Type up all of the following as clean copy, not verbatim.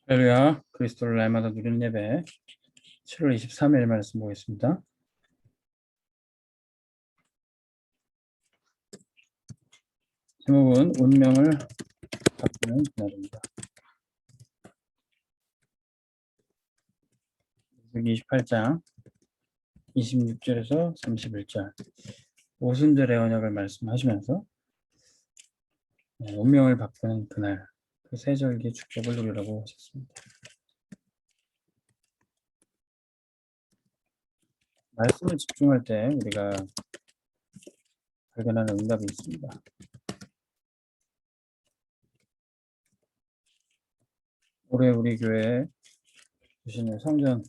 할렐루야, 그리스도를 날마다 누리는 예배 7월 23일 말씀 보겠습니다. 제목은 운명을 바꾸는 그날입니다. 28장 26절에서 31절 오순절의 언약을 말씀하시면서 운명을 바꾸는 그날 그 세 절기의 축복을 누리라고 하셨습니다. 말씀을 집중할 때 우리가 발견하는 응답이 있습니다. 올해 우리 교회에 주시는 성전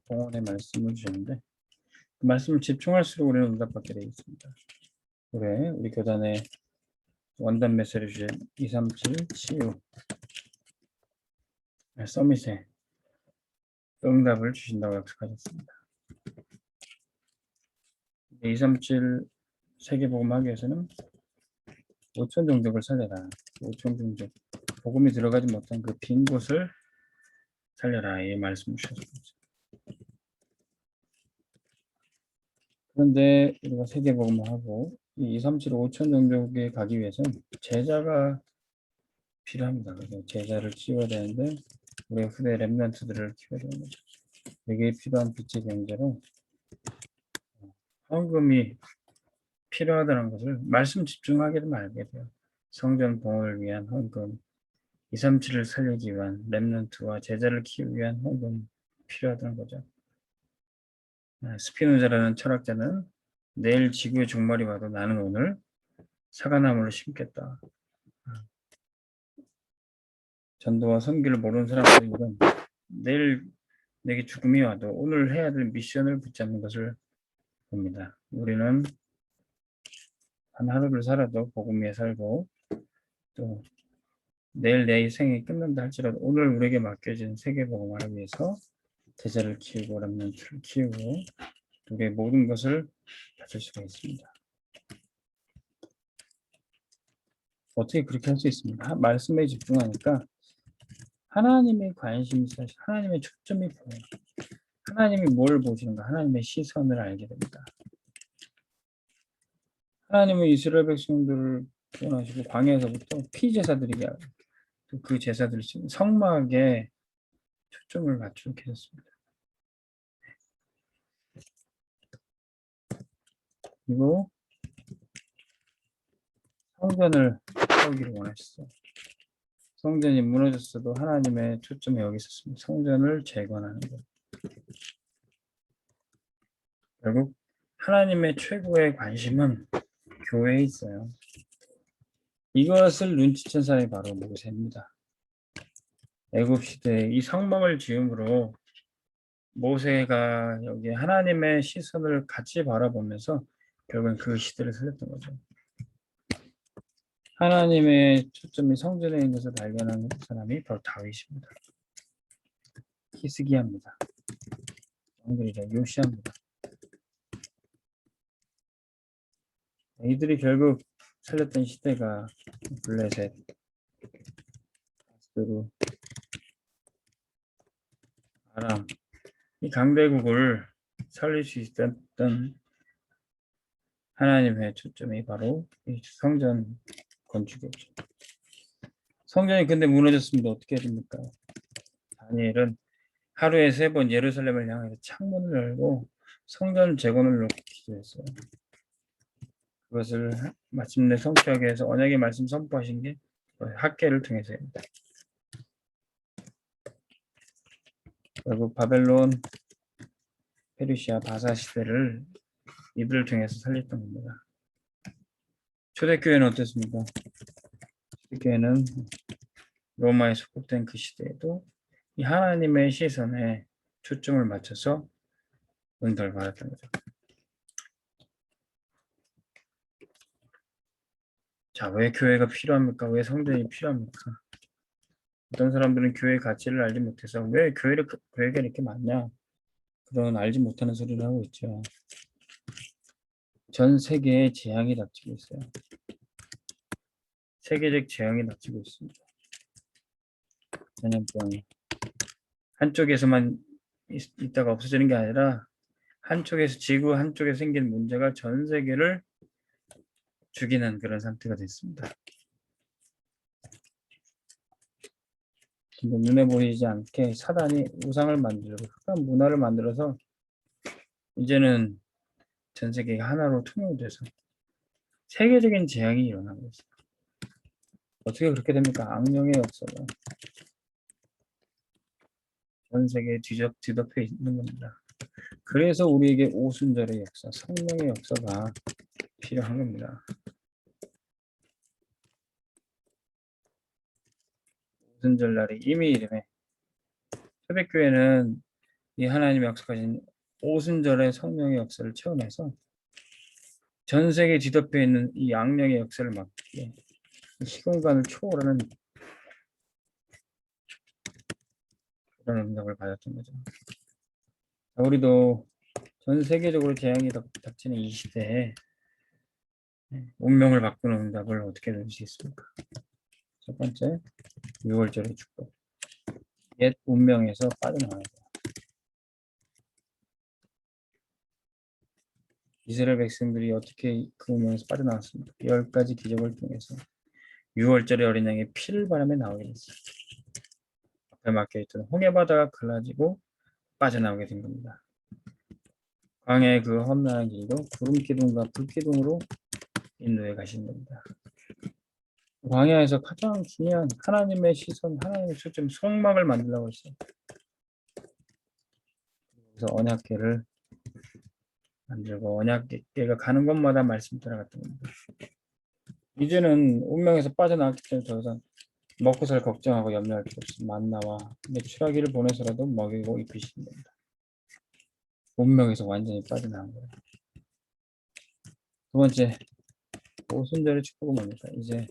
봉헌의 말씀을 주셨는데 그 말씀을 집중할수록 우리는 응답받게 되어 있습니다. 올해 우리 교단의 원단 메시지를 주신 237 치유 서밋에 응답을 주신다고 약속하셨습니다. 237 세계복음 학교에서는 5천 종족을 살려라. 5천 종족. 복음이 들어가지 못한 그 빈 곳을 살려라. 이 말씀을 주셨습니다. 그런데 우리가 세계복음을 하고 이 237 5천 종족에 가기 위해서는 제자가 필요합니다. 그래서 제자를 키워야 되는데 우리 후대 렘넌트들을 키워야 되는 거죠. 여기에 필요한 빛의 경제로 헌금이 필요하다는 것을 말씀 집중하게 되면 알게 돼요. 성전 봉헌을 위한 헌금, 237을 살리기 위한 렘넌트와 제자를 키우기 위한 헌금이 필요하다는 거죠. 스피노자라는 철학자는 내일 지구의 종말이 와도 나는 오늘 사과나무를 심겠다. 전도와 선교를 모르는 사람들은 내일 내게 죽음이 와도 오늘 해야 될 미션을 붙잡는 것을 봅니다. 우리는 한 하루를 살아도 복음 위에 살고 또 내일 내 생이 끝난다 할지라도 오늘 우리에게 맡겨진 세계복음화를 위해서 제자를 키우고 렘넌트를 키우고 우리의 모든 것을 바칠 수가 있습니다. 어떻게 그렇게 할 수 있습니까? 말씀에 집중하니까 하나님의 관심이 사실 하나님의 초점이 보여요. 하나님이 뭘 보시는가? 하나님의 시선을 알게 됩니다. 하나님은 이스라엘 백성들을 구원하시고 광야에서부터 피제사들에게 그 제사들을 지금 성막에 초점을 맞추게 했습니다. 그리고 성전을 세우기를 원하셨어요. 성전이 무너졌어도 하나님의 초점이 여기 있었습니다. 성전을 재건하는 것. 결국 하나님의 최고의 관심은 교회에 있어요. 이것을 눈치챈 사람이 바로 모세입니다. 애굽 시대에 이 성막을 지음으로 모세가 여기 하나님의 시선을 같이 바라보면서 결국은 그 시대를 살렸던 거죠. 하나님의 초점이 성전에 있는 것을 발견하는 사람이 바로 다윗입니다. 히스기야입니다. 왕들이죠. 요시야입니다. 이들이 결국 살렸던 시대가 블레셋, 아스르, 아람 이 강대국을 살릴 수 있었던 하나님의 초점이 바로 이 성전 건축이었죠. 성전이 근데 무너졌습니다. 어떻게 해야 됩니까? 다니엘은 하루에 3번 예루살렘을 향해서 창문을 열고 성전 재건을 놓고 기도했어요. 그것을 마침내 성취하기 위해서 언약의 말씀 선포하신 게 학계를 통해서입니다. 결국 바벨론, 페르시아, 바사 시대를 이들을 통해서 살렸던 겁니다. 초대교회는 어땠습니까? 초대교회는 로마에 속국된 그 시대에도 이 하나님의 시선에 초점을 맞춰서 은혜를 받았던 거죠. 자, 왜 교회가 필요합니까? 왜 성전이 필요합니까? 어떤 사람들은 교회의 가치를 알지 못해서 왜 교회가 이렇게 많냐? 그런 알지 못하는 소리를 하고 있죠. 전 세계에 재앙이 닥치고 있어요. 세계적 재앙이 닥치고 있습니다. 전염병이 한쪽에서만 있다가 없어지는 게 아니라 한쪽에서 지구 한쪽에 생긴 문제가 전 세계를 죽이는 그런 상태가 됐습니다. 근데 눈에 보이지 않게 사단이 우상을 만들고 흑암 문화를 만들어서 이제는 전 세계가 하나로 통용돼서 세계적인 재앙이 일어나고 있어요. 어떻게 그렇게 됩니까? 악령의 역사가 전 세계에 뒤덮여 있는 겁니다. 그래서 우리에게 오순절의 역사, 성령의 역사가 필요한 겁니다. 오순절 날이 이미 이름에 초대교회는 이 하나님의 역사까지 오순절의 성령의 역사를 체험해서 전 세계에 뒤덮여 있는 이 악령의 역사를 막기에 시공간을 초월하는 그런 응답을 받았던 거죠. 우리도 전 세계적으로 재앙이 닥치는 이 시대에 운명을 바꾸는 응답을 어떻게 누릴 수 있습니까? 첫 번째, 6월절의 축복. 옛 운명에서 빠져나와야 돼요. 이스라엘 백성들이 어떻게 그 운명에서 빠져나왔습니까? 10가지 기적을 통해서 6월절의 어린 양의 피를 바람에 나오게 됐어요. 앞에 막혀있던 홍해바다가 갈라지고 빠져나오게 된 겁니다. 광야의 그 험난한 길도 구름기둥과 불기둥으로 인도해 가신 겁니다. 광야에서 가장 중요한 하나님의 시선, 하나님의 초점, 속막을 만들려고 했어요. 그래서 언약궤를 만들고 언약궤가 가는 곳마다 말씀 따라갔던 겁니다. 이제는 운명에서 빠져나왔기 때문에 더 이상 먹고 살 걱정하고 염려할 필요 없이 만나와 메추라기를 보내서라도 먹이고 입히시는 겁니다. 운명에서 완전히 빠져나온 거예요. 두 번째, 오순절의 축복은 뭡니까? 이제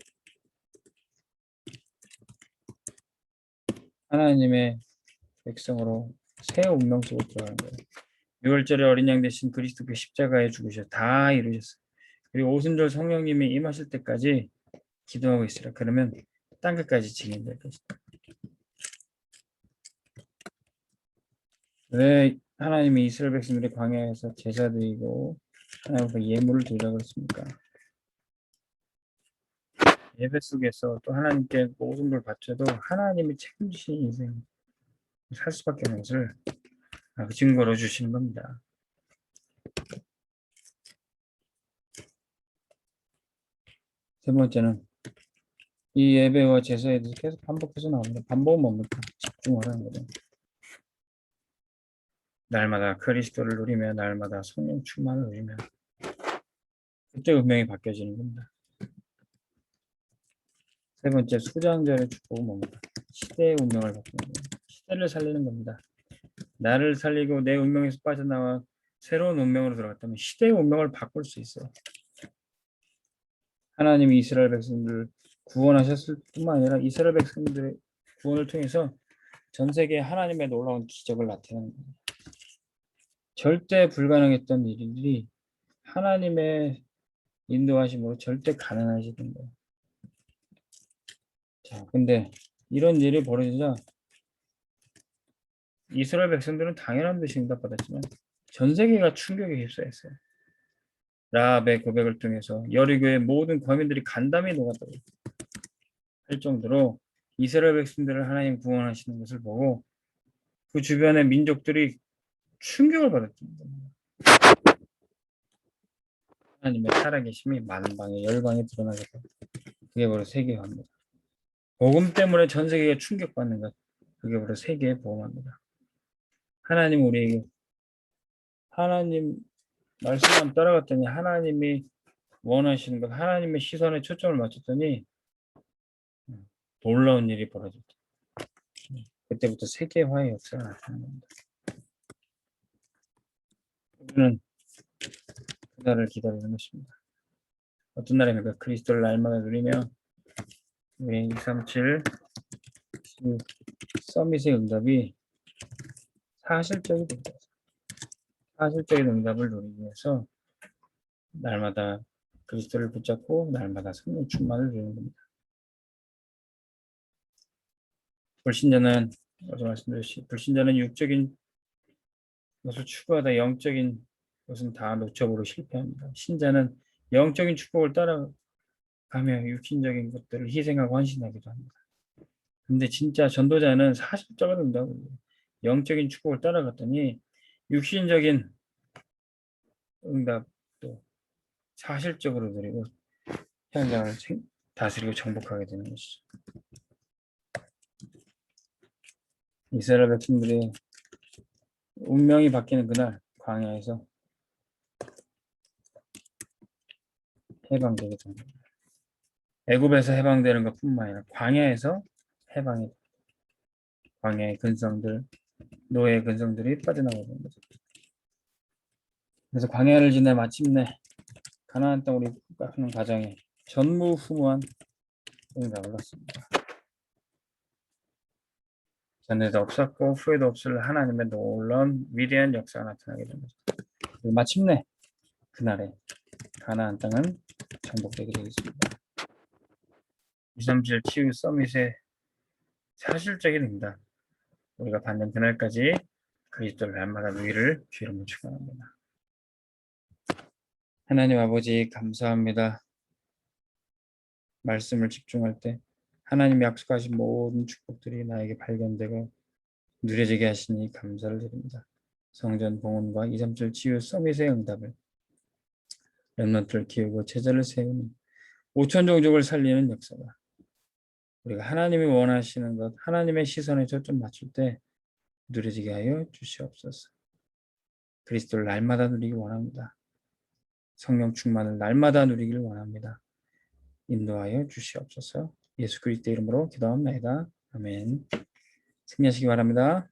하나님의 백성으로 새 운명 속으로 들어가는 거예요. 6월절에 어린 양 대신 그리스도께 십자가에 죽으셔 다 이루셨어요. 그리고 오순절 성령님이 임하실 때까지 기도하고 있으라. 그러면 땅끝까지 증인될 것이다. 왜 하나님이 이스라엘 백성들이 광야에서 제사 드리고 하나님께 예물을 드리라고 했습니까? 예배 속에서 또 하나님께 모든 걸 바쳐도 하나님이 책임지시는 인생 살 수밖에 없는 것을 증거로 주시는 겁니다. 세 번째는 이 예배와 제사에 대해서 계속 반복해서 나옵니다. 반복은 뭡니까? 집중하라는 거죠. 날마다 그리스도를 누리며 날마다 성령 충만을 누리며 그때 운명이 바뀌어지는 겁니다. 세 번째, 수장절의 축복은 뭡니까? 시대의 운명을 바꾸는 겁니다. 시대를 살리는 겁니다. 나를 살리고 내 운명에서 빠져나와 새로운 운명으로 들어갔다면 시대의 운명을 바꿀 수 있어요. 하나님이 이스라엘 백성들을 구원하셨을 뿐만 아니라 이스라엘 백성들의 구원을 통해서 전 세계에 하나님의 놀라운 기적을 나타내는 겁니다. 절대 불가능했던 일들이 하나님의 인도하심으로 절대 가능해지는 거예요. 자, 근데 이런 일이 벌어지자 이스라엘 백성들은 당연한 듯이 응답받았지만 전 세계가 충격에 휩싸였어요. 라합의 고백을 통해서 여리고의 모든 거민들이 간담이 녹았다고 할 정도로 이스라엘 백성들을 하나님 구원하시는 것을 보고 그 주변의 민족들이 충격을 받았던 겁니다. 하나님의 살아계심이 만방에 열방에 드러나겠다. 그게 바로 세계화입니다. 복음 때문에 전 세계가 충격받는 것, 그게 바로 세계의 복음입니다. 하나님 우리에게 하나님 말씀만 따라갔더니 하나님이 원하시는 것, 하나님의 시선에 초점을 맞췄더니 놀라운 일이 벌어졌다. 그때부터 세계화의 역사가 나타난 겁니다. 우리는 그날을 기다리는 것입니다. 어떤 날입니까? 그리스도를 날마다 누리며 우리 237 서밋의 응답이 사실적이 됩니다. 사실적인 응답을 누리기 위해서 날마다 그리스도를 붙잡고 날마다 성령 충만을 누리는 겁니다. 불신자는 어제 말씀드렸듯이 불신자는 육적인 것을 추구하다 영적인 것은 다 놓쳐버리고 실패합니다. 신자는 영적인 축복을 따라가며 육신적인 것들을 희생하고 헌신하기도 합니다. 근데 진짜 전도자는 사실적으로 된다고. 영적인 축복을 따라갔더니 육신적인 응답도 사실적으로 드리고 현장을 다스리고 정복하게 되는 것이죠. 이스라엘 백성들이 운명이 바뀌는 그날 광야에서 해방되게 됩니다. 애굽에서 해방되는 것뿐만 아니라 광야에서 해방이, 광야의 근성들, 노예의 근성들이 빠져나가게 됩니다. 그래서 광야를 지나 마침내 가나안 땅으로 입국하는 과정에 전무후무한 응답을 얻습니다. 전에도 없었고 후에도 없을 하나님의 놀라운 위대한 역사가 나타나게 됩니다. 마침내 그날에 가나안 땅은 정복되게 되겠습니다. 237 치유 서밋의 사실적인 응답, 우리가 받는 그날까지 그리스도를 날마다 위를 주름을 축원합니다. 하나님 아버지 감사합니다. 말씀을 집중할 때 하나님이 약속하신 모든 축복들이 나에게 발견되고 누려지게 하시니 감사를 드립니다. 성전 봉헌과 237 치유 서밋의 응답을 렘넌트를 키우고 제자를 세우는 5천 종족을 살리는 역사가 우리가 하나님이 원하시는 것, 하나님의 시선에 초점 맞출 때 누려지게 하여 주시옵소서. 그리스도를 날마다 누리기 원합니다. 성령 충만을 날마다 누리기를 원합니다. 인도하여 주시옵소서. 예수 그리스도 이름으로 기도합니다. 아멘. 승리하시기 바랍니다.